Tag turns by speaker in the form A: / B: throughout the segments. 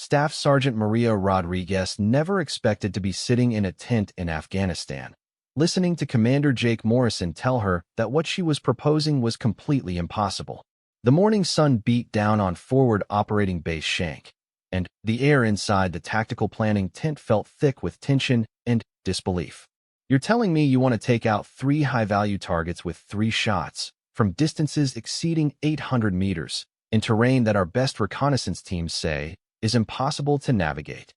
A: Staff Sergeant Maria Rodriguez never expected to be sitting in a tent in Afghanistan, listening to Commander Jake Morrison tell her that what she was proposing was completely impossible. The morning sun beat down on forward operating base Shank, and the air inside the tactical planning tent felt thick with tension and disbelief. You're telling me you want to take out 3 high-value targets with 3 shots, from distances exceeding 800 meters, in terrain that our best reconnaissance teams say is impossible to navigate.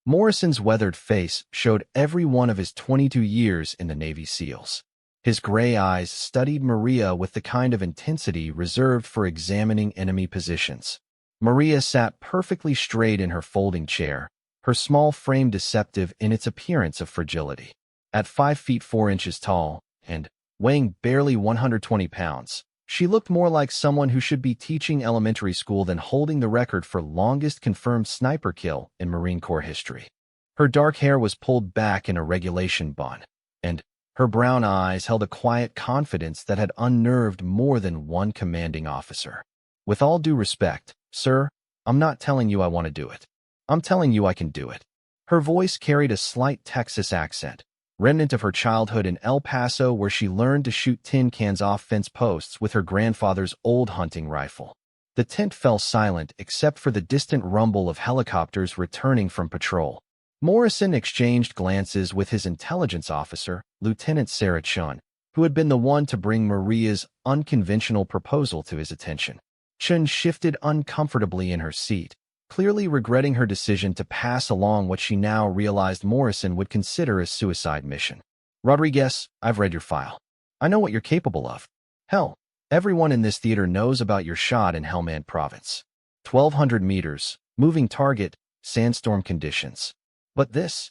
A: Morrison's weathered face showed every one of his 22 years in the Navy SEALs. His gray eyes studied Maria with the kind of intensity reserved for examining enemy positions. Maria sat perfectly straight in her folding chair, her small frame deceptive in its appearance of fragility. At 5 feet 4 inches tall and weighing barely 120 pounds, she looked more like someone who should be teaching elementary school than holding the record for longest confirmed sniper kill in Marine Corps history. Her dark hair was pulled back in a regulation bun, and her brown eyes held a quiet confidence that had unnerved more than one commanding officer. With all due respect, sir, I'm not telling you I want to do it. I'm telling you I can do it. Her voice carried a slight Texas accent, remnant of her childhood in El Paso, where she learned to shoot tin cans off fence posts with her grandfather's old hunting rifle. The tent fell silent except for the distant rumble of helicopters returning from patrol. Morrison exchanged glances with his intelligence officer, Lieutenant Sarah Chun, who had been the one to bring Maria's unconventional proposal to his attention. Chun shifted uncomfortably in her seat, clearly regretting her decision to pass along what she now realized Morrison would consider a suicide mission. Rodriguez, I've read your file. I know what you're capable of. Hell, everyone in this theater knows about your shot in Helmand Province. 1,200 meters, moving target, sandstorm conditions. But this?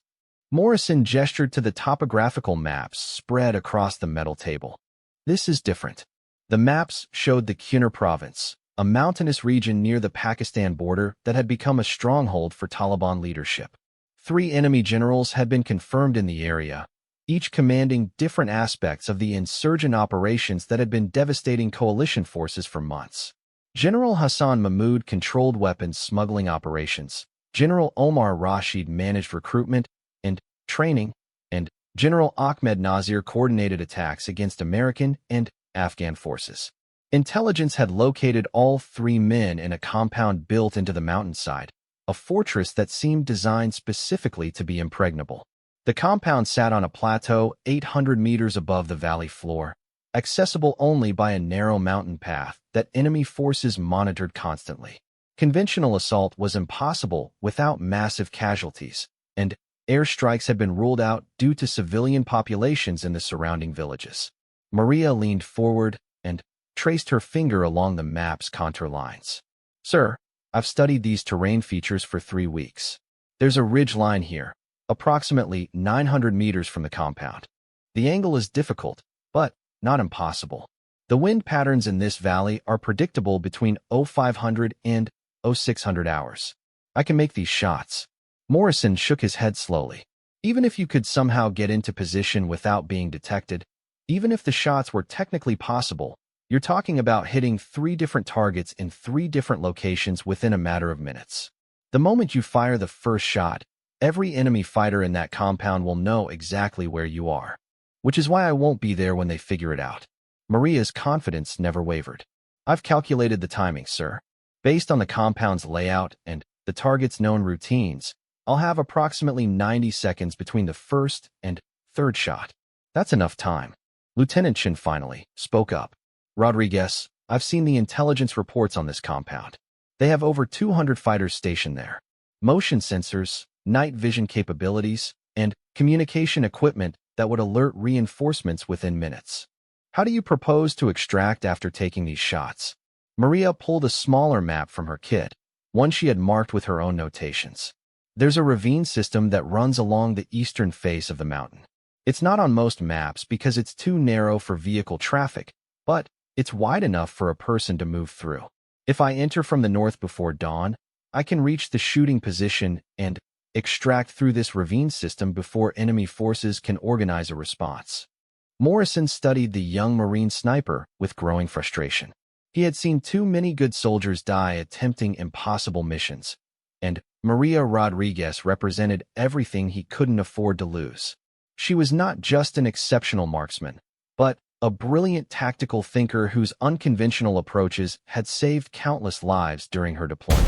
A: Morrison gestured to the topographical maps spread across the metal table. This is different. The maps showed the Kunar Province, a mountainous region near the Pakistan border that had become a stronghold for Taliban leadership. 3 enemy generals had been confirmed in the area, each commanding different aspects of the insurgent operations that had been devastating coalition forces for months. General Hassan Mahmoud controlled weapons smuggling operations, General Omar Rashid managed recruitment and training, and General Ahmed Nazir coordinated attacks against American and Afghan forces. Intelligence had located all 3 men in a compound built into the mountainside, a fortress that seemed designed specifically to be impregnable. The compound sat on a plateau 800 meters above the valley floor, accessible only by a narrow mountain path that enemy forces monitored constantly. Conventional assault was impossible without massive casualties, and airstrikes had been ruled out due to civilian populations in the surrounding villages. Maria leaned forward and traced her finger along the map's contour lines. Sir, I've studied these terrain features for 3 weeks. There's a ridge line here, approximately 900 meters from the compound. The angle is difficult, but not impossible. The wind patterns in this valley are predictable between 0500 and 0600 hours. I can make these shots. Morrison shook his head slowly. Even if you could somehow get into position without being detected, even if the shots were technically possible, you're talking about hitting 3 different targets in 3 different locations within a matter of minutes. The moment you fire the first shot, every enemy fighter in that compound will know exactly where you are. Which is why I won't be there when they figure it out. Maria's confidence never wavered. I've calculated the timing, sir. Based on the compound's layout and the target's known routines, I'll have approximately 90 seconds between the first and third shot. That's enough time. Lieutenant Chin finally spoke up. Rodriguez, I've seen the intelligence reports on this compound. They have over 200 fighters stationed there. Motion sensors, night vision capabilities, and communication equipment that would alert reinforcements within minutes. How do you propose to extract after taking these shots? Maria pulled a smaller map from her kit, one she had marked with her own notations. There's a ravine system that runs along the eastern face of the mountain. It's not on most maps because it's too narrow for vehicle traffic, but it's wide enough for a person to move through. If I enter from the north before dawn, I can reach the shooting position and extract through this ravine system before enemy forces can organize a response. Morrison studied the young Marine sniper with growing frustration. He had seen too many good soldiers die attempting impossible missions, and Maria Rodriguez represented everything he couldn't afford to lose. She was not just an exceptional marksman, but a brilliant tactical thinker whose unconventional approaches had saved countless lives during her deployment.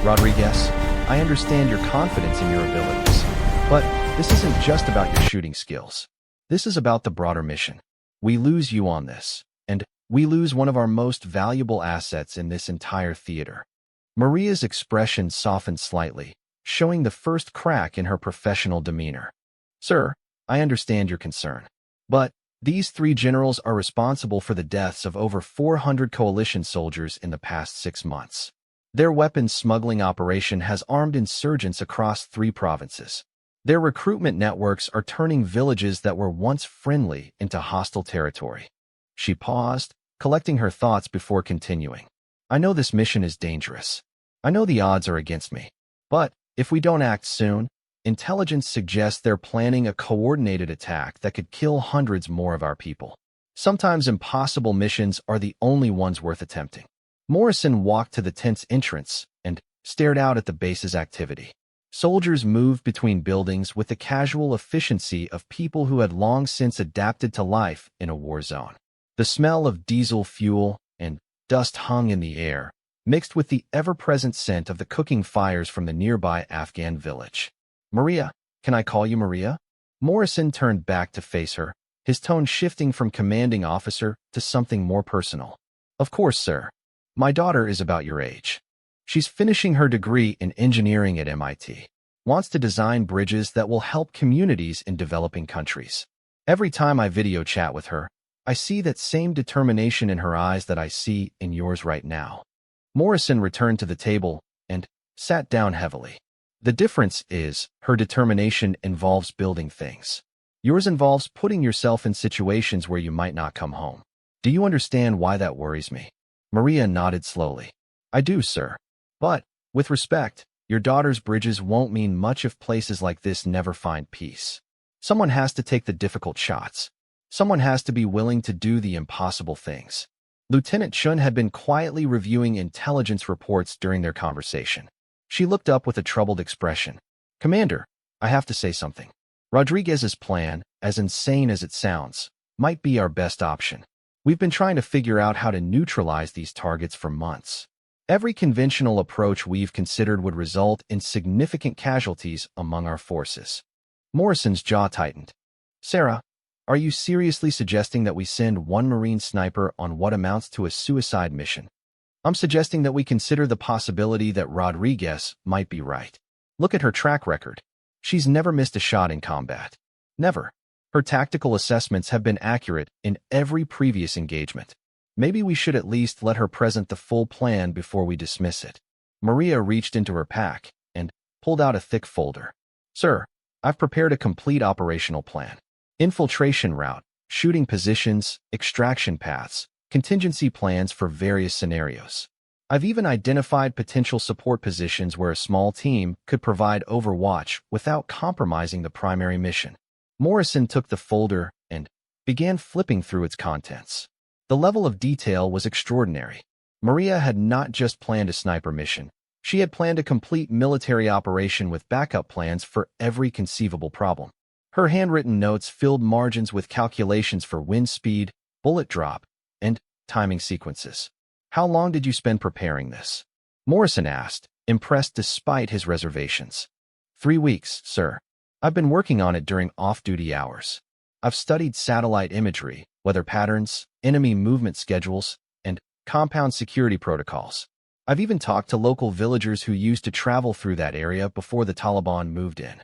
A: Rodriguez, I understand your confidence in your abilities, but this isn't just about your shooting skills. This is about the broader mission. We lose you on this, and we lose one of our most valuable assets in this entire theater. Maria's expression softened slightly, showing the first crack in her professional demeanor. Sir, I understand your concern, but these 3 generals are responsible for the deaths of over 400 coalition soldiers in the past 6 months. Their weapons smuggling operation has armed insurgents across 3 provinces. Their recruitment networks are turning villages that were once friendly into hostile territory. She paused, collecting her thoughts before continuing. I know this mission is dangerous. I know the odds are against me. But if we don't act soon, intelligence suggests they're planning a coordinated attack that could kill hundreds more of our people. Sometimes impossible missions are the only ones worth attempting. Morrison walked to the tent's entrance and stared out at the base's activity. Soldiers moved between buildings with the casual efficiency of people who had long since adapted to life in a war zone. The smell of diesel fuel and dust hung in the air, mixed with the ever-present scent of the cooking fires from the nearby Afghan village. Maria, can I call you Maria? Morrison turned back to face her, his tone shifting from commanding officer to something more personal. Of course, sir. My daughter is about your age. She's finishing her degree in engineering at MIT. Wants to design bridges that will help communities in developing countries. Every time I video chat with her, I see that same determination in her eyes that I see in yours right now. Morrison returned to the table and sat down heavily. The difference is, her determination involves building things. Yours involves putting yourself in situations where you might not come home. Do you understand why that worries me? Maria nodded slowly. I do, sir. But, with respect, your daughter's bridges won't mean much if places like this never find peace. Someone has to take the difficult shots. Someone has to be willing to do the impossible things. Lieutenant Chun had been quietly reviewing intelligence reports during their conversation. She looked up with a troubled expression. Commander, I have to say something. Rodriguez's plan, as insane as it sounds, might be our best option. We've been trying to figure out how to neutralize these targets for months. Every conventional approach we've considered would result in significant casualties among our forces. Morrison's jaw tightened. Sarah, are you seriously suggesting that we send one Marine sniper on what amounts to a suicide mission? I'm suggesting that we consider the possibility that Rodriguez might be right. Look at her track record. She's never missed a shot in combat. Never. Her tactical assessments have been accurate in every previous engagement. Maybe we should at least let her present the full plan before we dismiss it. Maria reached into her pack and pulled out a thick folder. Sir, I've prepared a complete operational plan. Infiltration route, shooting positions, extraction paths, contingency plans for various scenarios. I've even identified potential support positions where a small team could provide overwatch without compromising the primary mission. Morrison took the folder and began flipping through its contents. The level of detail was extraordinary. Maria had not just planned a sniper mission. She had planned a complete military operation with backup plans for every conceivable problem. Her handwritten notes filled margins with calculations for wind speed, bullet drop, and timing sequences. How long did you spend preparing this? Morrison asked, impressed despite his reservations. 3 weeks, sir. I've been working on it during off-duty hours. I've studied satellite imagery, weather patterns, enemy movement schedules, and compound security protocols. I've even talked to local villagers who used to travel through that area before the Taliban moved in.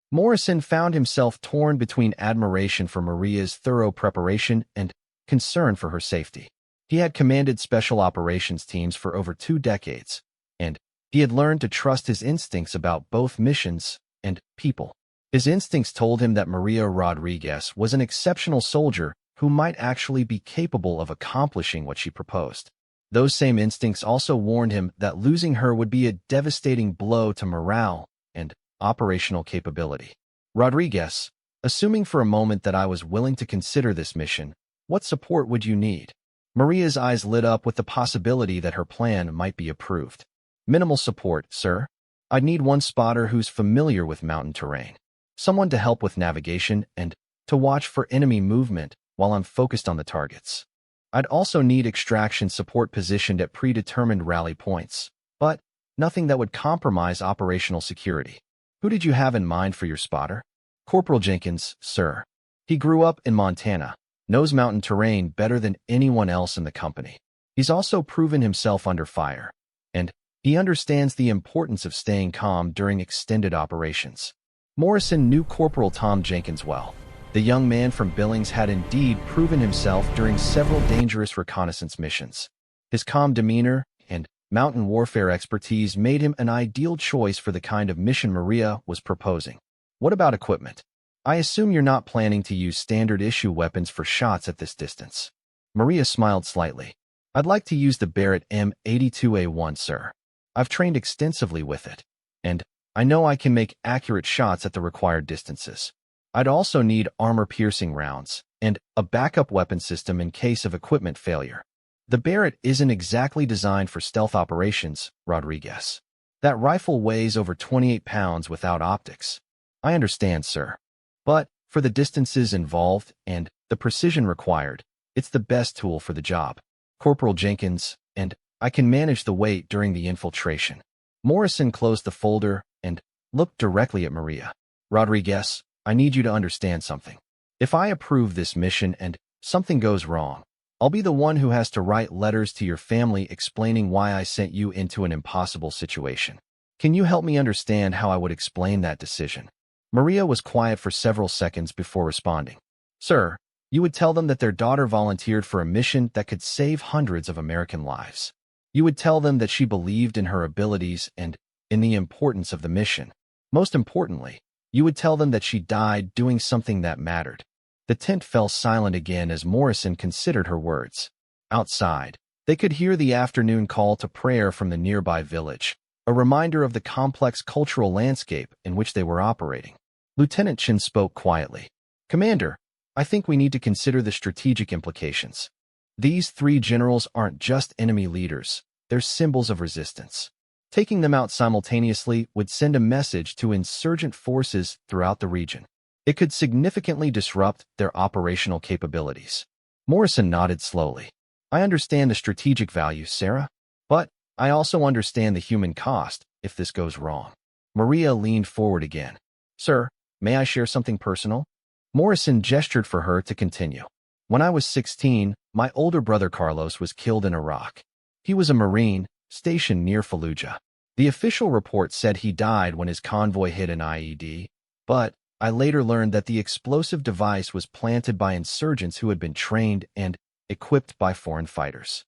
A: Morrison found himself torn between admiration for Maria's thorough preparation and concern for her safety. He had commanded special operations teams for over 2 decades, and he had learned to trust his instincts about both missions and people. His instincts told him that Maria Rodriguez was an exceptional soldier who might actually be capable of accomplishing what she proposed. Those same instincts also warned him that losing her would be a devastating blow to morale and operational capability. Rodriguez, assuming for a moment that I was willing to consider this mission, what support would you need? Maria's eyes lit up with the possibility that her plan might be approved. Minimal support, sir. I'd need one spotter who's familiar with mountain terrain, someone to help with navigation and to watch for enemy movement while I'm focused on the targets. I'd also need extraction support positioned at predetermined rally points, but nothing that would compromise operational security. Who did you have in mind for your spotter? Corporal Jenkins, sir. He grew up in Montana, knows mountain terrain better than anyone else in the company. He's also proven himself under fire, and he understands the importance of staying calm during extended operations. Morrison knew Corporal Tom Jenkins well. The young man from Billings had indeed proven himself during several dangerous reconnaissance missions. His calm demeanor and mountain warfare expertise made him an ideal choice for the kind of mission Maria was proposing. What about equipment? I assume you're not planning to use standard-issue weapons for shots at this distance. Maria smiled slightly. I'd like to use the Barrett M82A1, sir. I've trained extensively with it, and I know I can make accurate shots at the required distances. I'd also need armor-piercing rounds and a backup weapon system in case of equipment failure. The Barrett isn't exactly designed for stealth operations, Rodriguez. That rifle weighs over 28 pounds without optics. I understand, sir. But for the distances involved and the precision required, it's the best tool for the job. Corporal Jenkins, and I can manage the weight during the infiltration. Morrison closed the folder and looked directly at Maria. Rodriguez, I need you to understand something. If I approve this mission and something goes wrong, I'll be the one who has to write letters to your family explaining why I sent you into an impossible situation. Can you help me understand how I would explain that decision? Maria was quiet for several seconds before responding. Sir, you would tell them that their daughter volunteered for a mission that could save hundreds of American lives. You would tell them that she believed in her abilities and in the importance of the mission. Most importantly, you would tell them that she died doing something that mattered. The tent fell silent again as Morrison considered her words. Outside, they could hear the afternoon call to prayer from the nearby village, a reminder of the complex cultural landscape in which they were operating. Lieutenant Chin spoke quietly. Commander, I think we need to consider the strategic implications. These three generals aren't just enemy leaders, they're symbols of resistance. Taking them out simultaneously would send a message to insurgent forces throughout the region. It could significantly disrupt their operational capabilities. Morrison nodded slowly. I understand the strategic value, Sarah, but I also understand the human cost if this goes wrong. Maria leaned forward again. Sir, may I share something personal? Morrison gestured for her to continue. When I was 16, my older brother Carlos was killed in Iraq. He was a Marine, stationed near Fallujah. The official report said he died when his convoy hit an IED, but I later learned that the explosive device was planted by insurgents who had been trained and equipped by foreign fighters.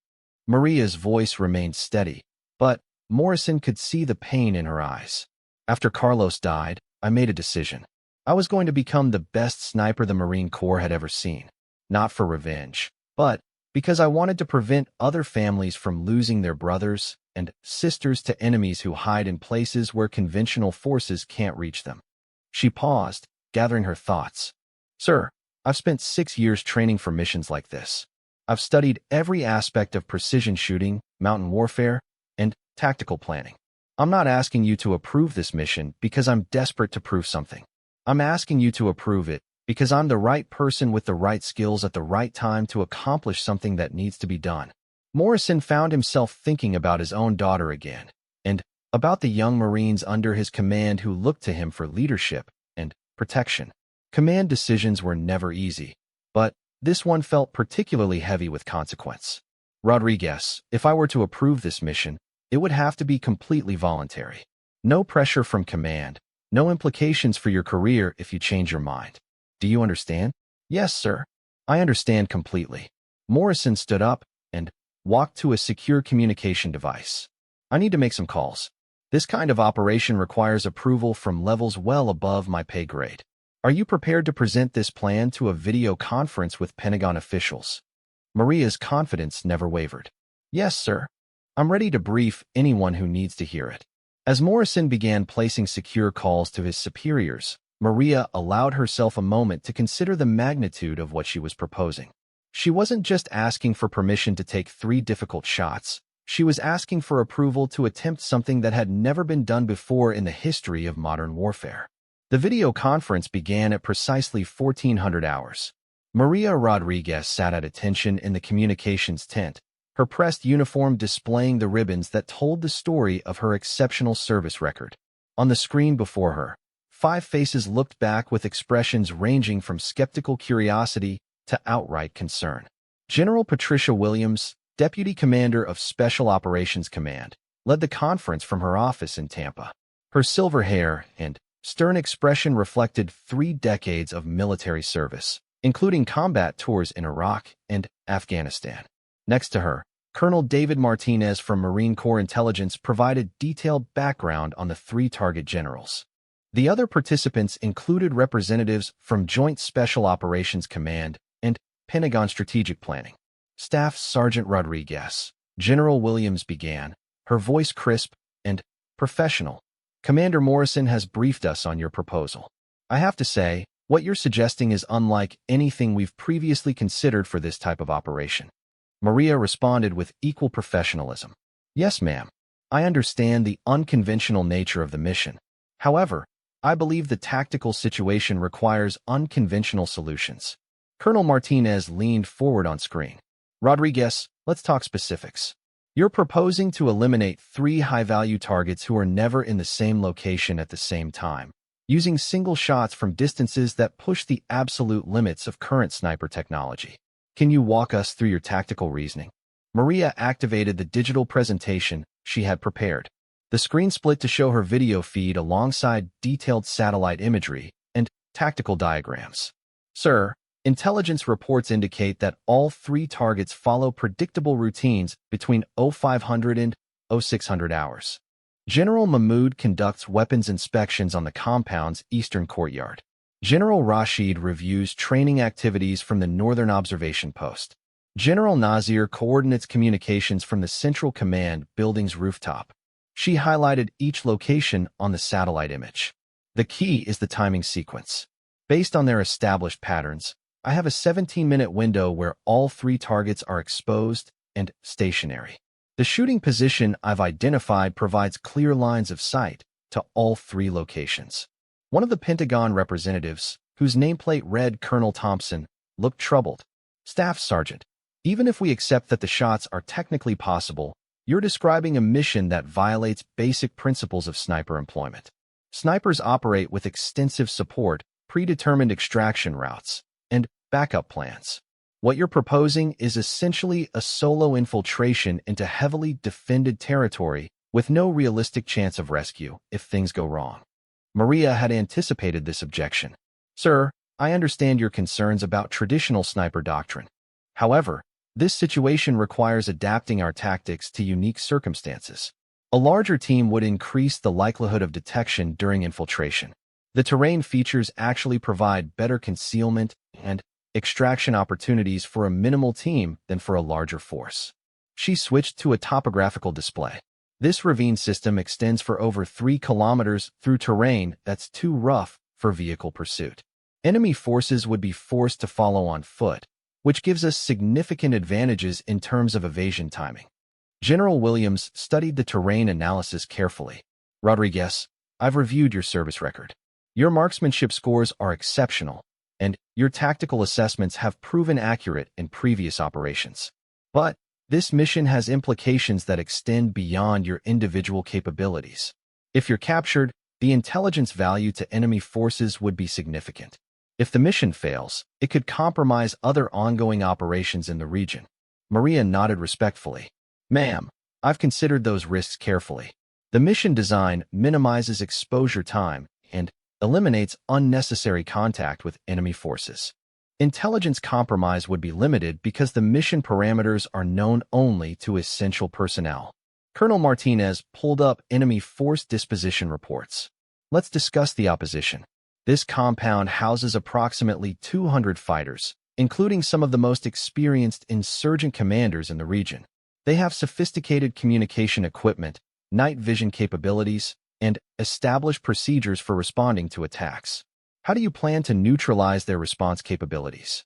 A: Maria's voice remained steady, but Morrison could see the pain in her eyes. After Carlos died, I made a decision. I was going to become the best sniper the Marine Corps had ever seen. Not for revenge, but because I wanted to prevent other families from losing their brothers and sisters to enemies who hide in places where conventional forces can't reach them. She paused, gathering her thoughts. Sir, I've spent 6 years training for missions like this. I've studied every aspect of precision shooting, mountain warfare, and tactical planning. I'm not asking you to approve this mission because I'm desperate to prove something. I'm asking you to approve it because I'm the right person with the right skills at the right time to accomplish something that needs to be done. Morrison found himself thinking about his own daughter again, and about the young Marines under his command who looked to him for leadership and protection. Command decisions were never easy, but this one felt particularly heavy with consequence. Rodriguez, if I were to approve this mission, it would have to be completely voluntary. No pressure from command, no implications for your career if you change your mind. Do you understand? Yes, sir. I understand completely. Morrison stood up and walked to a secure communication device. I need to make some calls. This kind of operation requires approval from levels well above my pay grade. Are you prepared to present this plan to a video conference with Pentagon officials? Maria's confidence never wavered. Yes, sir. I'm ready to brief anyone who needs to hear it. As Morrison began placing secure calls to his superiors, Maria allowed herself a moment to consider the magnitude of what she was proposing. She wasn't just asking for permission to take 3 difficult shots. She was asking for approval to attempt something that had never been done before in the history of modern warfare. The video conference began at precisely 1400 hours. Maria Rodriguez sat at attention in the communications tent, her pressed uniform displaying the ribbons that told the story of her exceptional service record. On the screen before her, 5 faces looked back with expressions ranging from skeptical curiosity to outright concern. General Patricia Williams, Deputy Commander of Special Operations Command, led the conference from her office in Tampa. Her silver hair and stern expression reflected 3 decades of military service, including combat tours in Iraq and Afghanistan. Next to her, Colonel David Martinez from Marine Corps Intelligence provided detailed background on the 3 target generals. The other participants included representatives from Joint Special Operations Command and Pentagon Strategic Planning. Staff Sergeant Rodriguez, General Williams began, her voice crisp and professional. Commander Morrison has briefed us on your proposal. I have to say, what you're suggesting is unlike anything we've previously considered for this type of operation. Maria responded with equal professionalism. Yes, ma'am. I understand the unconventional nature of the mission. However, I believe the tactical situation requires unconventional solutions. Colonel Martinez leaned forward on screen. Rodriguez, let's talk specifics. You're proposing to eliminate 3 high-value targets who are never in the same location at the same time, using single shots from distances that push the absolute limits of current sniper technology. Can you walk us through your tactical reasoning? Maria activated the digital presentation she had prepared. The screen split to show her video feed alongside detailed satellite imagery and tactical diagrams. Sir, intelligence reports indicate that all 3 targets follow predictable routines between 0500 and 0600 hours. General Mahmoud conducts weapons inspections on the compound's eastern courtyard. General Rashid reviews training activities from the Northern Observation Post. General Nazir coordinates communications from the Central Command building's rooftop. She highlighted each location on the satellite image. The key is the timing sequence. Based on their established patterns, I have a 17-minute window where all 3 targets are exposed and stationary. The shooting position I've identified provides clear lines of sight to all 3 locations. One of the Pentagon representatives, whose nameplate read Colonel Thompson, looked troubled. Staff Sergeant, even if we accept that the shots are technically possible, you're describing a mission that violates basic principles of sniper employment. Snipers operate with extensive support, predetermined extraction routes, and backup plans. What you're proposing is essentially a solo infiltration into heavily defended territory with no realistic chance of rescue if things go wrong. Maria had anticipated this objection. Sir, I understand your concerns about traditional sniper doctrine. However, this situation requires adapting our tactics to unique circumstances. A larger team would increase the likelihood of detection during infiltration. The terrain features actually provide better concealment and extraction opportunities for a minimal team than for a larger force. She switched to a topographical display. This ravine system extends for over 3 kilometers through terrain that's too rough for vehicle pursuit. Enemy forces would be forced to follow on foot, which gives us significant advantages in terms of evasion timing. General Williams studied the terrain analysis carefully. Rodriguez, I've reviewed your service record. Your marksmanship scores are exceptional, and your tactical assessments have proven accurate in previous operations. But this mission has implications that extend beyond your individual capabilities. If you're captured, the intelligence value to enemy forces would be significant. If the mission fails, it could compromise other ongoing operations in the region. Maria nodded respectfully. Ma'am, I've considered those risks carefully. The mission design minimizes exposure time and eliminates unnecessary contact with enemy forces. Intelligence compromise would be limited because the mission parameters are known only to essential personnel. Colonel Martinez pulled up enemy force disposition reports. Let's discuss the opposition. This compound houses approximately 200 fighters, including some of the most experienced insurgent commanders in the region. They have sophisticated communication equipment, night vision capabilities, and established procedures for responding to attacks. How do you plan to neutralize their response capabilities?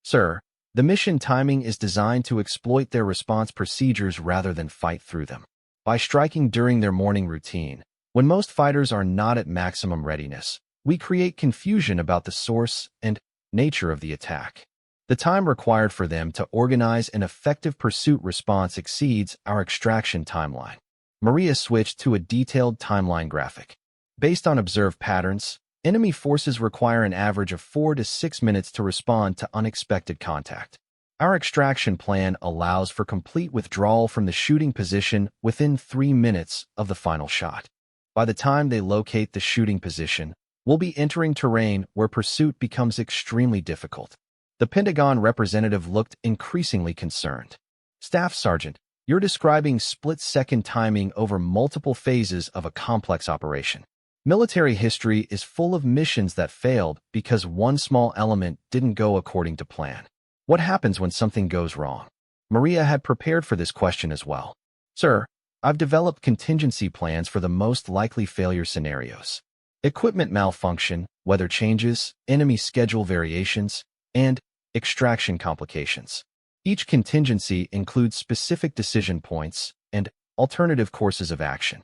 A: Sir, The mission timing is designed to exploit their response procedures rather than fight through them. By striking during their morning routine, when most fighters are not at maximum readiness, we create confusion about the source and nature of the attack. The time required for them to organize an effective pursuit response exceeds our extraction timeline. Maria switched to a detailed timeline graphic. Based on observed patterns, enemy forces require an average of 4 to 6 minutes to respond to unexpected contact. Our extraction plan allows for complete withdrawal from the shooting position within 3 minutes of the final shot. By the time they locate the shooting position, we'll be entering terrain where pursuit becomes extremely difficult. The Pentagon representative looked increasingly concerned. Staff Sergeant, you're describing split-second timing over multiple phases of a complex operation. Military history is full of missions that failed because one small element didn't go according to plan. What happens when something goes wrong? Maria had prepared for this question as well. Sir, I've developed contingency plans for the most likely failure scenarios. Equipment malfunction, weather changes, enemy schedule variations, and extraction complications. Each contingency includes specific decision points and alternative courses of action.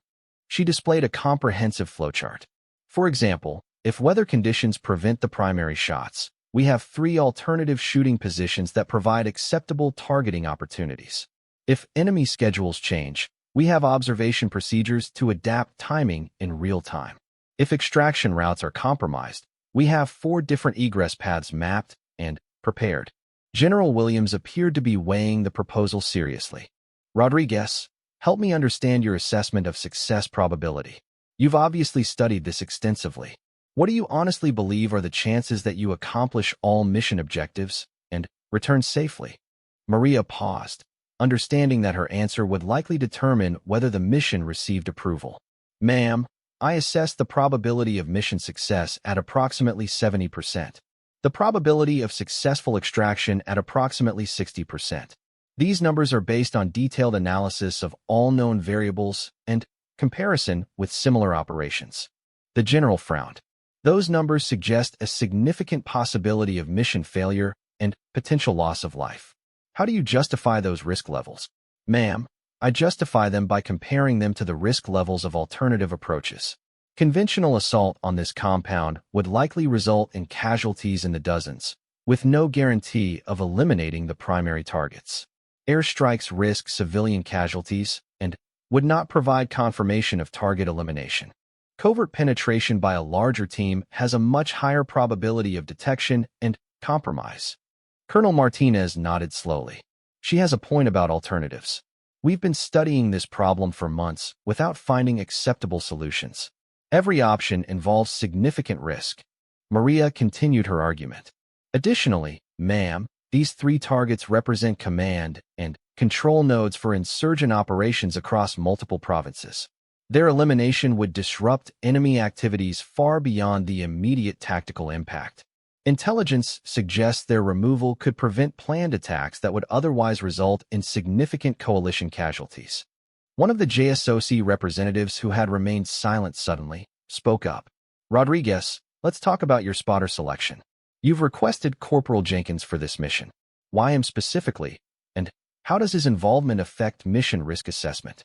A: She displayed a comprehensive flowchart. For example, if weather conditions prevent the primary shots, we have 3 alternative shooting positions that provide acceptable targeting opportunities. If enemy schedules change, we have observation procedures to adapt timing in real time. If extraction routes are compromised, we have 4 different egress paths mapped and prepared. General Williams appeared to be weighing the proposal seriously. Rodriguez, help me understand your assessment of success probability. You've obviously studied this extensively. What do you honestly believe are the chances that you accomplish all mission objectives and return safely? Maria paused, understanding that her answer would likely determine whether the mission received approval. Ma'am, I assess the probability of mission success at approximately 70%. The probability of successful extraction at approximately 60%. These numbers are based on detailed analysis of all known variables and comparison with similar operations. The general frowned. Those numbers suggest a significant possibility of mission failure and potential loss of life. How do you justify those risk levels? Ma'am, I justify them by comparing them to the risk levels of alternative approaches. Conventional assault on this compound would likely result in casualties in the dozens, with no guarantee of eliminating the primary targets. Airstrikes risk civilian casualties and would not provide confirmation of target elimination. Covert penetration by a larger team has a much higher probability of detection and compromise. Colonel Martinez nodded slowly. She has a point about alternatives. We've been studying this problem for months without finding acceptable solutions. Every option involves significant risk. Maria continued her argument. Additionally, ma'am, these 3 targets represent command and control nodes for insurgent operations across multiple provinces. Their elimination would disrupt enemy activities far beyond the immediate tactical impact. Intelligence suggests their removal could prevent planned attacks that would otherwise result in significant coalition casualties. One of the JSOC representatives who had remained silent suddenly spoke up. Rodriguez, let's talk about your spotter selection. You've requested Corporal Jenkins for this mission. Why him specifically? And how does his involvement affect mission risk assessment?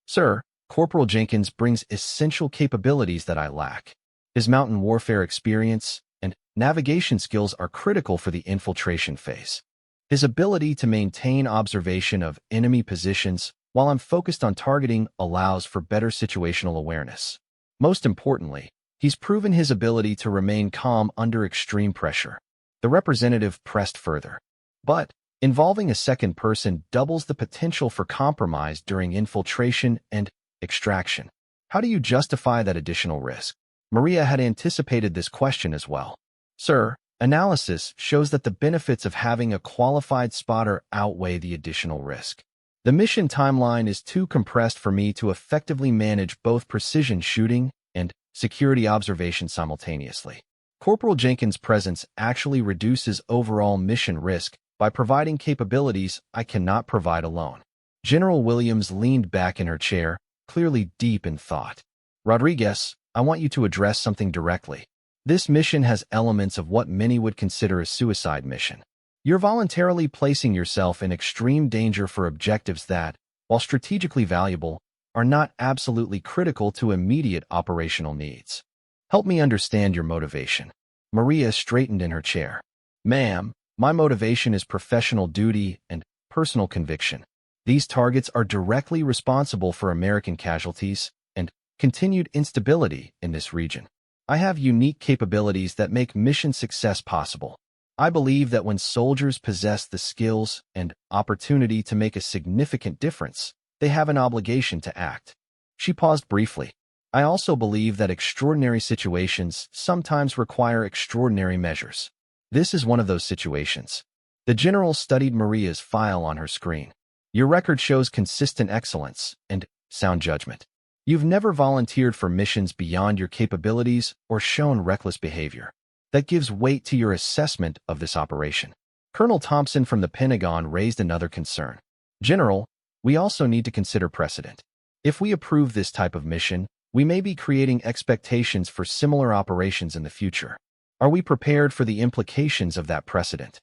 A: Sir, Corporal Jenkins brings essential capabilities that I lack. His mountain warfare experience and navigation skills are critical for the infiltration phase. His ability to maintain observation of enemy positions while I'm focused on targeting allows for better situational awareness. Most importantly, he's proven his ability to remain calm under extreme pressure. The representative pressed further. But involving a second person doubles the potential for compromise during infiltration and extraction. How do you justify that additional risk? Maria had anticipated this question as well. Sir, analysis shows that the benefits of having a qualified spotter outweigh the additional risk. The mission timeline is too compressed for me to effectively manage both precision shooting and security observation simultaneously. Corporal Jenkins' presence actually reduces overall mission risk by providing capabilities I cannot provide alone. General Williams leaned back in her chair, clearly deep in thought. Rodriguez, I want you to address something directly. This mission has elements of what many would consider a suicide mission. You're voluntarily placing yourself in extreme danger for objectives that, while strategically valuable, are not absolutely critical to immediate operational needs. Help me understand your motivation. Maria straightened in her chair. Ma'am, my motivation is professional duty and personal conviction. These targets are directly responsible for American casualties and continued instability in this region. I have unique capabilities that make mission success possible. I believe that when soldiers possess the skills and opportunity to make a significant difference, they have an obligation to act. She paused briefly. I also believe that extraordinary situations sometimes require extraordinary measures. This is one of those situations. The general studied Maria's file on her screen. Your record shows consistent excellence and sound judgment. You've never volunteered for missions beyond your capabilities or shown reckless behavior. That gives weight to your assessment of this operation. Colonel Thompson from the Pentagon raised another concern. General, we also need to consider precedent. If we approve this type of mission, we may be creating expectations for similar operations in the future. Are we prepared for the implications of that precedent?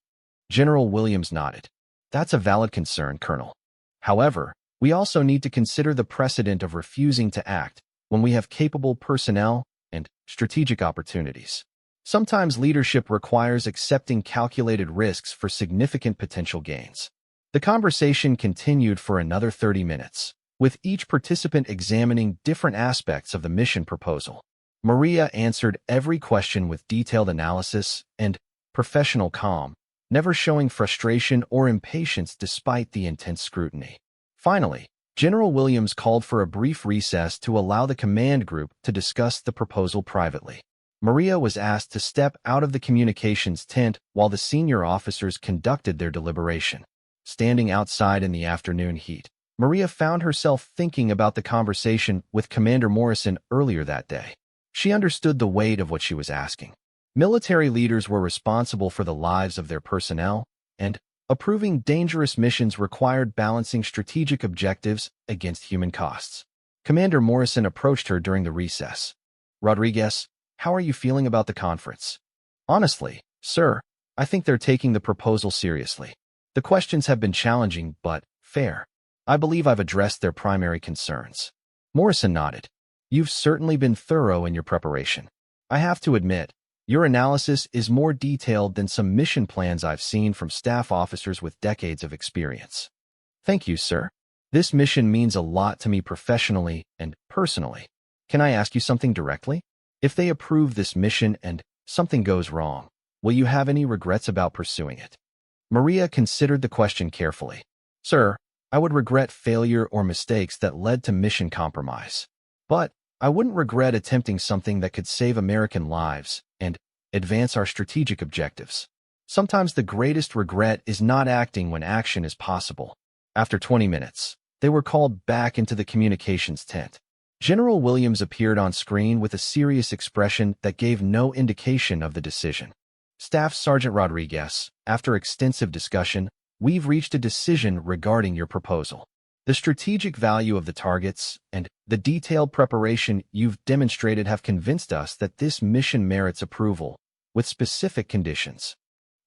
A: General Williams nodded. That's a valid concern, Colonel. However, we also need to consider the precedent of refusing to act when we have capable personnel and strategic opportunities. Sometimes leadership requires accepting calculated risks for significant potential gains. The conversation continued for another 30 minutes, with each participant examining different aspects of the mission proposal. Maria answered every question with detailed analysis and professional calm, never showing frustration or impatience despite the intense scrutiny. Finally, General Williams called for a brief recess to allow the command group to discuss the proposal privately. Maria was asked to step out of the communications tent while the senior officers conducted their deliberation. Standing outside in the afternoon heat, Maria found herself thinking about the conversation with Commander Morrison earlier that day. She understood the weight of what she was asking. Military leaders were responsible for the lives of their personnel, and approving dangerous missions required balancing strategic objectives against human costs. Commander Morrison approached her during the recess. Rodriguez, how are you feeling about the conference? Honestly, sir, I think they're taking the proposal seriously. The questions have been challenging but fair. I believe I've addressed their primary concerns. Morrison nodded. You've certainly been thorough in your preparation. I have to admit, your analysis is more detailed than some mission plans I've seen from staff officers with decades of experience. Thank you, sir. This mission means a lot to me professionally and personally. Can I ask you something directly? If they approve this mission and something goes wrong, will you have any regrets about pursuing it? Maria considered the question carefully. Sir, I would regret failure or mistakes that led to mission compromise. But I wouldn't regret attempting something that could save American lives and advance our strategic objectives. Sometimes the greatest regret is not acting when action is possible. After 20 minutes, they were called back into the communications tent. General Williams appeared on screen with a serious expression that gave no indication of the decision. Staff Sergeant Rodriguez, after extensive discussion, we've reached a decision regarding your proposal. The strategic value of the targets and the detailed preparation you've demonstrated have convinced us that this mission merits approval, with specific conditions.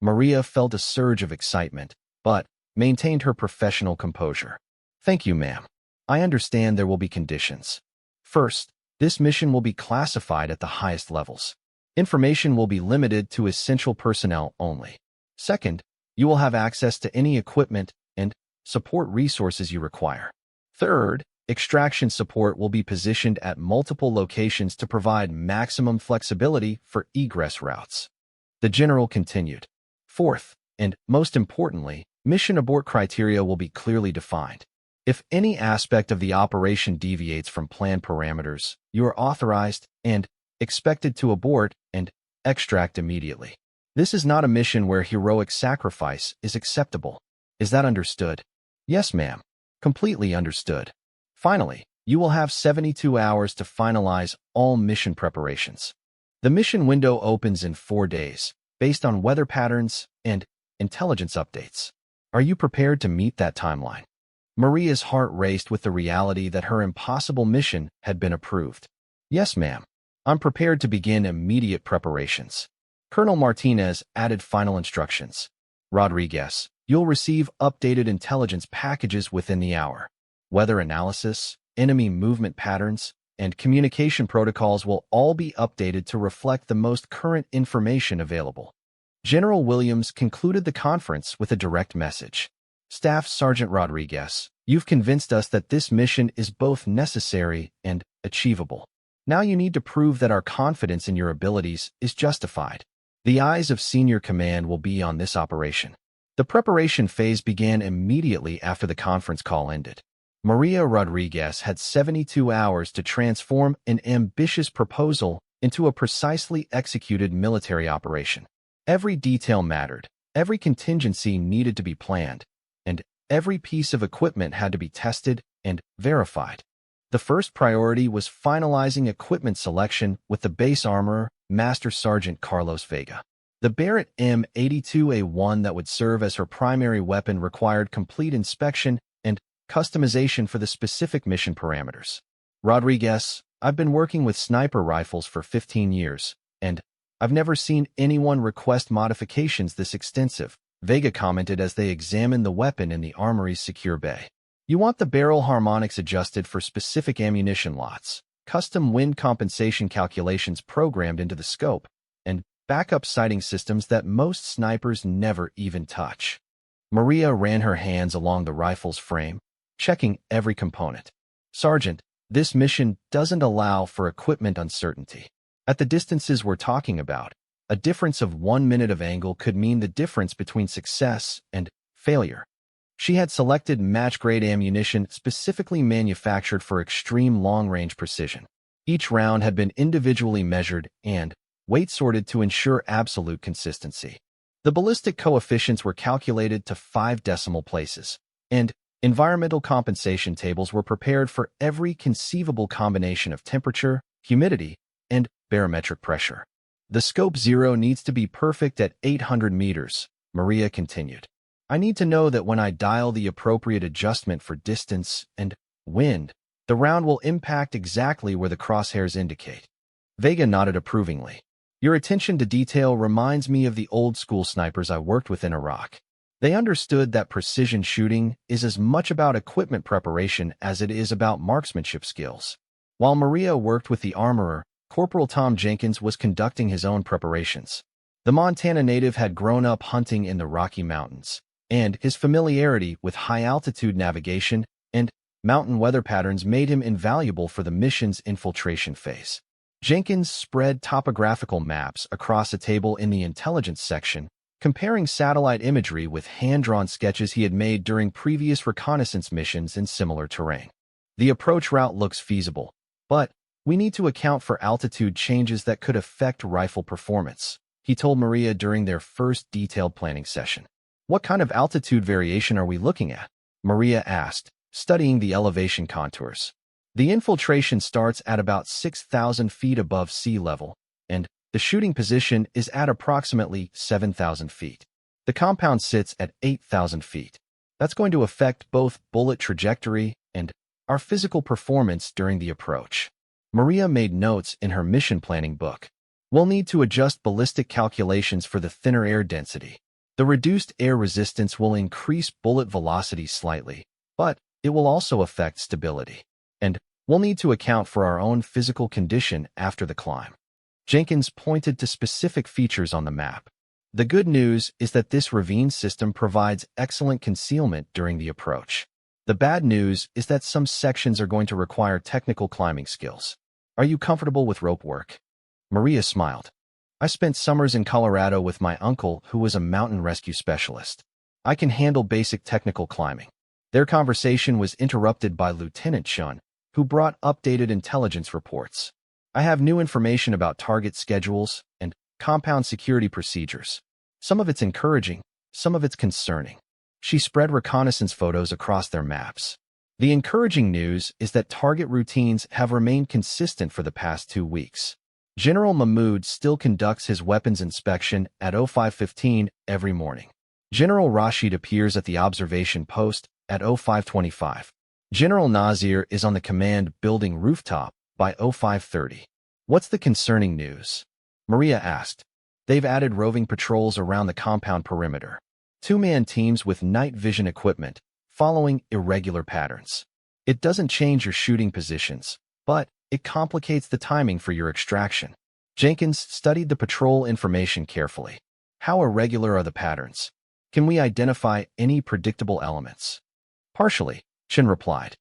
A: Maria felt a surge of excitement, but maintained her professional composure. Thank you, ma'am. I understand there will be conditions. First, this mission will be classified at the highest levels. Information will be limited to essential personnel only. Second, you will have access to any equipment and support resources you require. Third, extraction support will be positioned at multiple locations to provide maximum flexibility for egress routes. The general continued. Fourth, and most importantly, mission abort criteria will be clearly defined. If any aspect of the operation deviates from planned parameters, you are authorized and expected to abort and extract immediately. This is not a mission where heroic sacrifice is acceptable. Is that understood? Yes, ma'am. Completely understood. Finally, you will have 72 hours to finalize all mission preparations. The mission window opens in 4 days, based on weather patterns and intelligence updates. Are you prepared to meet that timeline? Maria's heart raced with the reality that her impossible mission had been approved. Yes, ma'am. I'm prepared to begin immediate preparations. Colonel Martinez added final instructions. Rodriguez, you'll receive updated intelligence packages within the hour. Weather analysis, enemy movement patterns, and communication protocols will all be updated to reflect the most current information available. General Williams concluded the conference with a direct message. Staff Sergeant Rodriguez, you've convinced us that this mission is both necessary and achievable. Now you need to prove that our confidence in your abilities is justified. The eyes of senior command will be on this operation. The preparation phase began immediately after the conference call ended. Maria Rodriguez had 72 hours to transform an ambitious proposal into a precisely executed military operation. Every detail mattered, every contingency needed to be planned, and every piece of equipment had to be tested and verified. The first priority was finalizing equipment selection with the base armorer, Master Sergeant Carlos Vega. The Barrett M82A1 that would serve as her primary weapon required complete inspection and customization for the specific mission parameters. Rodriguez, I've been working with sniper rifles for 15 years, and I've never seen anyone request modifications this extensive, Vega commented as they examined the weapon in the armory's secure bay. You want the barrel harmonics adjusted for specific ammunition lots, custom wind compensation calculations programmed into the scope, and backup sighting systems that most snipers never even touch. Maria ran her hands along the rifle's frame, checking every component. Sergeant, this mission doesn't allow for equipment uncertainty. At the distances we're talking about, a difference of 1 minute of angle could mean the difference between success and failure. She had selected match-grade ammunition specifically manufactured for extreme long-range precision. Each round had been individually measured and weight-sorted to ensure absolute consistency. The ballistic coefficients were calculated to 5 decimal places, and environmental compensation tables were prepared for every conceivable combination of temperature, humidity, and barometric pressure. The scope 0 needs to be perfect at 800 meters, Maria continued. I need to know that when I dial the appropriate adjustment for distance and wind, the round will impact exactly where the crosshairs indicate. Vega nodded approvingly. Your attention to detail reminds me of the old-school snipers I worked with in Iraq. They understood that precision shooting is as much about equipment preparation as it is about marksmanship skills. While Maria worked with the armorer, Corporal Tom Jenkins was conducting his own preparations. The Montana native had grown up hunting in the Rocky Mountains, and his familiarity with high-altitude navigation and mountain weather patterns made him invaluable for the mission's infiltration phase. Jenkins spread topographical maps across a table in the intelligence section, comparing satellite imagery with hand-drawn sketches he had made during previous reconnaissance missions in similar terrain. The approach route looks feasible, but we need to account for altitude changes that could affect rifle performance, he told Maria during their first detailed planning session. What kind of altitude variation are we looking at? Maria asked, studying the elevation contours. The infiltration starts at about 6,000 feet above sea level, and the shooting position is at approximately 7,000 feet. The compound sits at 8,000 feet. That's going to affect both bullet trajectory and our physical performance during the approach. Maria made notes in her mission planning book. We'll need to adjust ballistic calculations for the thinner air density. The reduced air resistance will increase bullet velocity slightly, but it will also affect stability. And we'll need to account for our own physical condition after the climb. Jenkins pointed to specific features on the map. The good news is that this ravine system provides excellent concealment during the approach. The bad news is that some sections are going to require technical climbing skills. Are you comfortable with rope work? Maria smiled. I spent summers in Colorado with my uncle, who was a mountain rescue specialist. I can handle basic technical climbing. Their conversation was interrupted by Lieutenant Shun, who brought updated intelligence reports. I have new information about target schedules and compound security procedures. Some of it's encouraging, some of it's concerning. She spread reconnaissance photos across their maps. The encouraging news is that target routines have remained consistent for the past 2 weeks. General Mahmoud still conducts his weapons inspection at 05:15 every morning. General Rashid appears at the observation post at 05:25. General Nazir is on the command building rooftop by 05:30. What's the concerning news? Maria asked. They've added roving patrols around the compound perimeter. Two-man teams with night vision equipment, following irregular patterns. It doesn't change your shooting positions, but it complicates the timing for your extraction. Jenkins studied the patrol information carefully. How irregular are the patterns? Can we identify any predictable elements? Partially, Chin replied.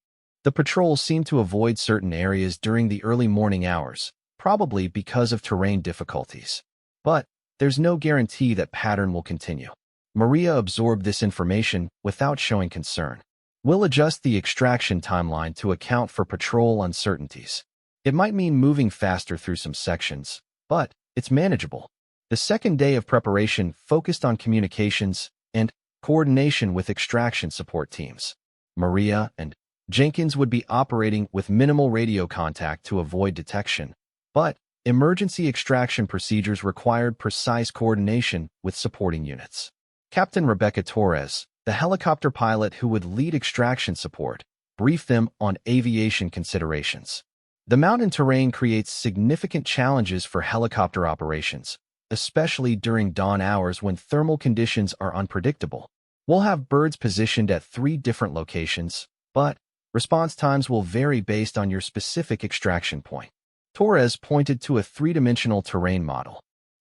A: The patrols seem to avoid certain areas during the early morning hours, probably because of terrain difficulties. But there's no guarantee that pattern will continue. Maria absorbed this information without showing concern. We'll adjust the extraction timeline to account for patrol uncertainties. It might mean moving faster through some sections, but it's manageable. The second day of preparation focused on communications and coordination with extraction support teams. Maria and Jenkins would be operating with minimal radio contact to avoid detection, but emergency extraction procedures required precise coordination with supporting units. Captain Rebecca Torres, the helicopter pilot who would lead extraction support, briefed them on aviation considerations. The mountain terrain creates significant challenges for helicopter operations, especially during dawn hours when thermal conditions are unpredictable. We'll have birds positioned at 3 different locations, but response times will vary based on your specific extraction point. Torres pointed to a 3-dimensional terrain model.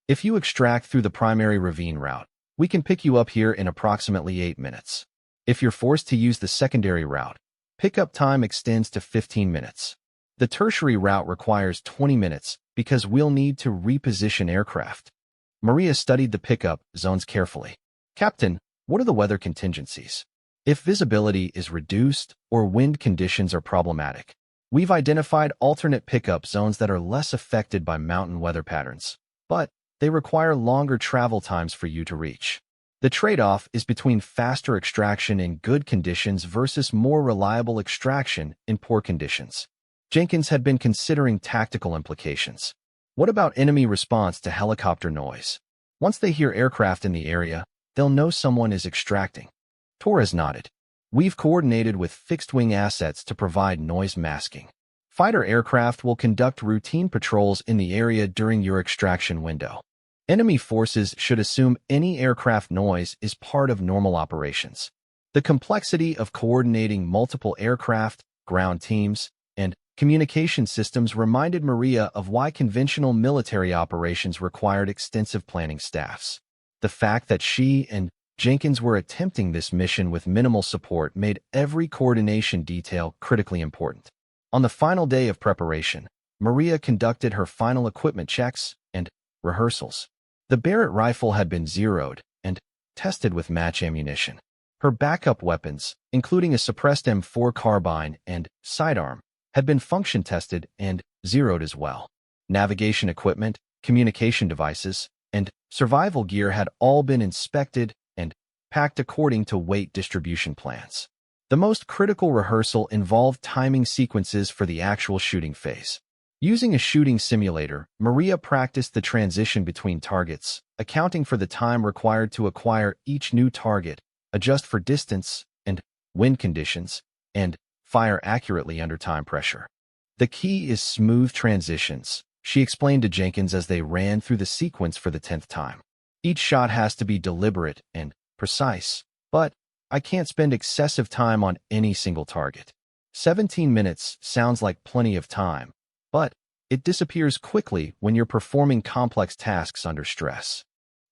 A: If you extract through the primary ravine route, we can pick you up here in approximately 8 minutes. If you're forced to use the secondary route, pickup time extends to 15 minutes. The tertiary route requires 20 minutes because we'll need to reposition aircraft. Maria studied the pickup zones carefully. Captain, what are the weather contingencies? If visibility is reduced or wind conditions are problematic, we've identified alternate pickup zones that are less affected by mountain weather patterns, but they require longer travel times for you to reach. The trade-off is between faster extraction in good conditions versus more reliable extraction in poor conditions. Jenkins had been considering tactical implications. What about enemy response to helicopter noise? Once they hear aircraft in the area, they'll know someone is extracting. Torres nodded. We've coordinated with fixed-wing assets to provide noise masking. Fighter aircraft will conduct routine patrols in the area during your extraction window. Enemy forces should assume any aircraft noise is part of normal operations. The complexity of coordinating multiple aircraft, ground teams, and communication systems reminded Maria of why conventional military operations required extensive planning staffs. The fact that she and Jenkins were attempting this mission with minimal support made every coordination detail critically important. On the final day of preparation, Maria conducted her final equipment checks and rehearsals. The Barrett rifle had been zeroed and tested with match ammunition. Her backup weapons, including a suppressed M4 carbine and sidearm, had been function tested and zeroed as well. Navigation equipment, communication devices, and survival gear had all been inspected and packed according to weight distribution plans. The most critical rehearsal involved timing sequences for the actual shooting phase. Using a shooting simulator, Maria practiced the transition between targets, accounting for the time required to acquire each new target, adjust for distance and wind conditions, and fire accurately under time pressure. The key is smooth transitions, she explained to Jenkins as they ran through the sequence for the 10th time. Each shot has to be deliberate and precise, but I can't spend excessive time on any single target. 17 minutes sounds like plenty of time, but it disappears quickly when you're performing complex tasks under stress.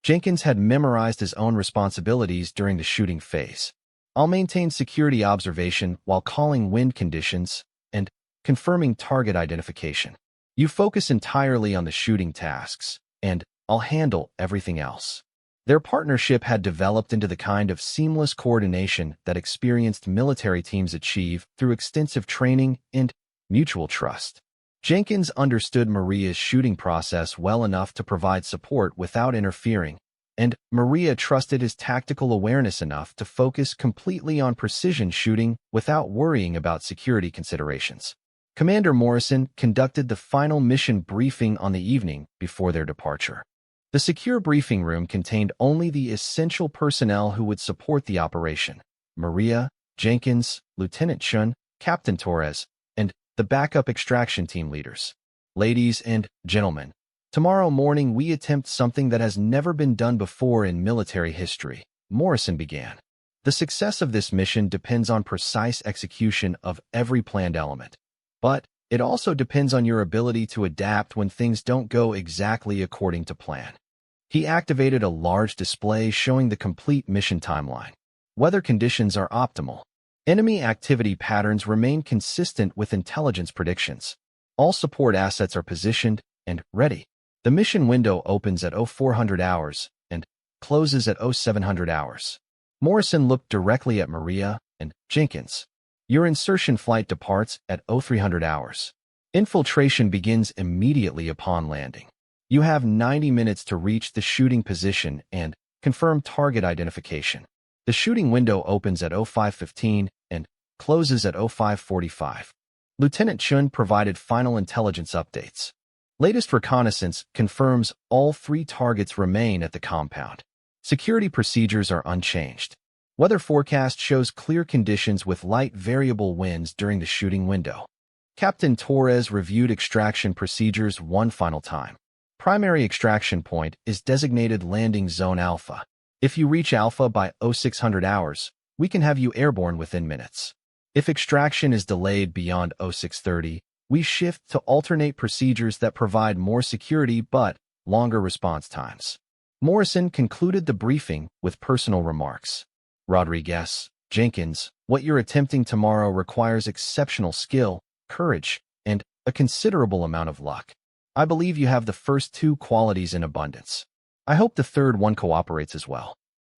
A: Jenkins had memorized his own responsibilities during the shooting phase. I'll maintain security observation while calling wind conditions and confirming target identification. You focus entirely on the shooting tasks, and I'll handle everything else. Their partnership had developed into the kind of seamless coordination that experienced military teams achieve through extensive training and mutual trust. Jenkins understood Maria's shooting process well enough to provide support without interfering, and Maria trusted his tactical awareness enough to focus completely on precision shooting without worrying about security considerations. Commander Morrison conducted the final mission briefing on the evening before their departure. The secure briefing room contained only the essential personnel who would support the operation: Maria, Jenkins, Lieutenant Chun, Captain Torres, and the backup extraction team leaders. Ladies and gentlemen, tomorrow morning we attempt something that has never been done before in military history. Morrison began. The success of this mission depends on precise execution of every planned element. But it also depends on your ability to adapt when things don't go exactly according to plan. He activated a large display showing the complete mission timeline. Weather conditions are optimal. Enemy activity patterns remain consistent with intelligence predictions. All support assets are positioned and ready. The mission window opens at 0400 hours and closes at 0700 hours. Morrison looked directly at Maria and Jenkins. Your insertion flight departs at 0300 hours. Infiltration begins immediately upon landing. You have 90 minutes to reach the shooting position and confirm target identification. The shooting window opens at 0515 and closes at 0545. Lieutenant Chun provided final intelligence updates. Latest reconnaissance confirms all 3 targets remain at the compound. Security procedures are unchanged. Weather forecast shows clear conditions with light variable winds during the shooting window. Captain Torres reviewed extraction procedures one final time. Primary extraction point is designated Landing Zone Alpha. If you reach Alpha by 0600 hours, we can have you airborne within minutes. If extraction is delayed beyond 0630, we shift to alternate procedures that provide more security but longer response times. Morrison concluded the briefing with personal remarks. Rodriguez, Jenkins, what you're attempting tomorrow requires exceptional skill, courage, and a considerable amount of luck. I believe you have the first 2 qualities in abundance. I hope the third one cooperates as well.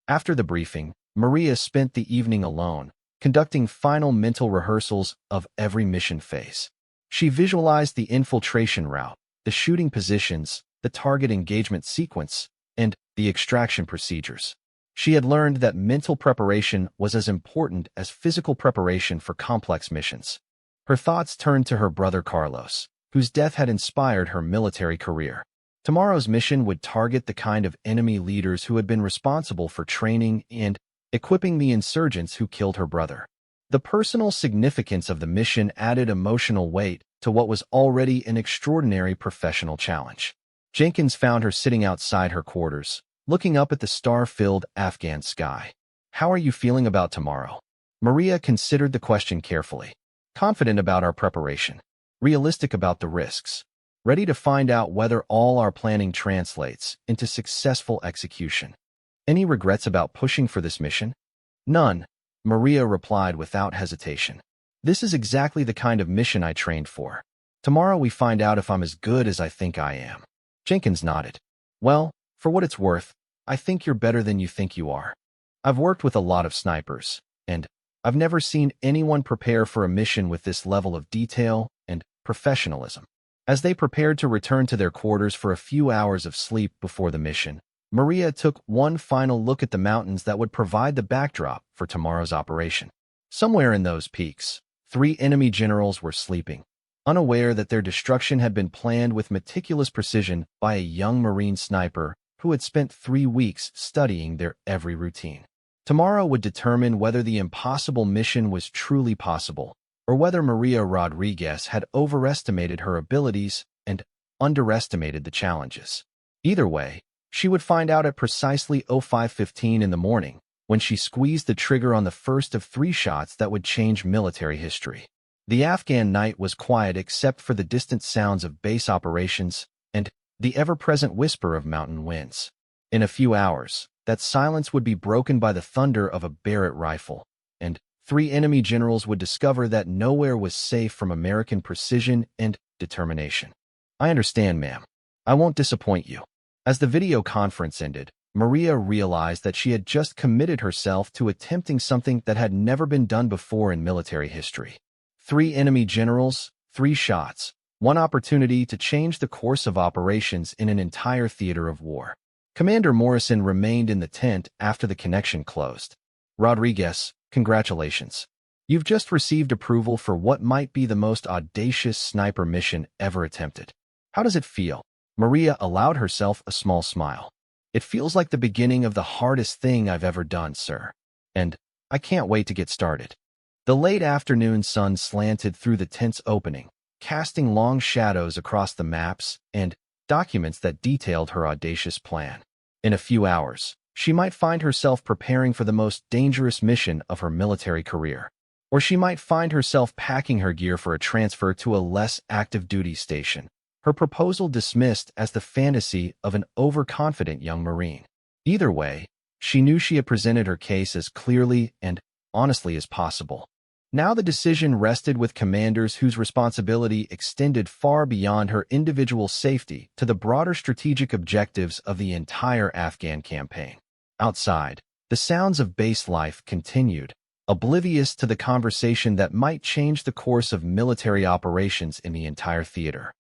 A: After the briefing, Maria spent the evening alone, conducting final mental rehearsals of every mission phase. She visualized the infiltration route, the shooting positions, the target engagement sequence, and the extraction procedures. She had learned that mental preparation was as important as physical preparation for complex missions. Her thoughts turned to her brother Carlos, whose death had inspired her military career. Tomorrow's mission would target the kind of enemy leaders who had been responsible for training and equipping the insurgents who killed her brother. The personal significance of the mission added emotional weight to what was already an extraordinary professional challenge. Jenkins found her sitting outside her quarters, looking up at the star-filled Afghan sky. How are you feeling about tomorrow? Maria considered the question carefully. Confident about our preparation. Realistic about the risks. Ready to find out whether all our planning translates into successful execution. Any regrets about pushing for this mission? None, Maria replied without hesitation. This is exactly the kind of mission I trained for. Tomorrow we find out if I'm as good as I think I am. Jenkins nodded. Well, for what it's worth, I think you're better than you think you are. I've worked with a lot of snipers, and I've never seen anyone prepare for a mission with this level of detail and professionalism. As they prepared to return to their quarters for a few hours of sleep before the mission, Maria took one final look at the mountains that would provide the backdrop for tomorrow's operation. Somewhere in those peaks, 3 enemy generals were sleeping, unaware that their destruction had been planned with meticulous precision by a young Marine sniper who had spent 3 weeks studying their every routine. Tomorrow would determine whether the impossible mission was truly possible, or whether Maria Rodriguez had overestimated her abilities and underestimated the challenges. Either way, she would find out at precisely 0515 in the morning, when she squeezed the trigger on the first of 3 shots that would change military history. The Afghan night was quiet except for the distant sounds of base operations and the ever-present whisper of mountain winds. In a few hours, that silence would be broken by the thunder of a Barrett rifle, and 3 enemy generals would discover that nowhere was safe from American precision and determination. I understand, ma'am. I won't disappoint you. As the video conference ended, Maria realized that she had just committed herself to attempting something that had never been done before in military history. 3 enemy generals, 3 shots, 1 opportunity to change the course of operations in an entire theater of war. Commander Morrison remained in the tent after the connection closed. Rodriguez, congratulations. You've just received approval for what might be the most audacious sniper mission ever attempted. How does it feel? Maria allowed herself a small smile. It feels like the beginning of the hardest thing I've ever done, sir. And I can't wait to get started. The late afternoon sun slanted through the tent's opening, casting long shadows across the maps and documents that detailed her audacious plan. In a few hours, She might find herself preparing for the most dangerous mission of her military career. Or she might find herself packing her gear for a transfer to a less active duty station. Her proposal dismissed as the fantasy of an overconfident young Marine. Either way, she knew she had presented her case as clearly and honestly as possible. Now the decision rested with commanders whose responsibility extended far beyond her individual safety to the broader strategic objectives of the entire Afghan campaign. Outside, the sounds of base life continued, oblivious to the conversation that might change the course of military operations in the entire theater.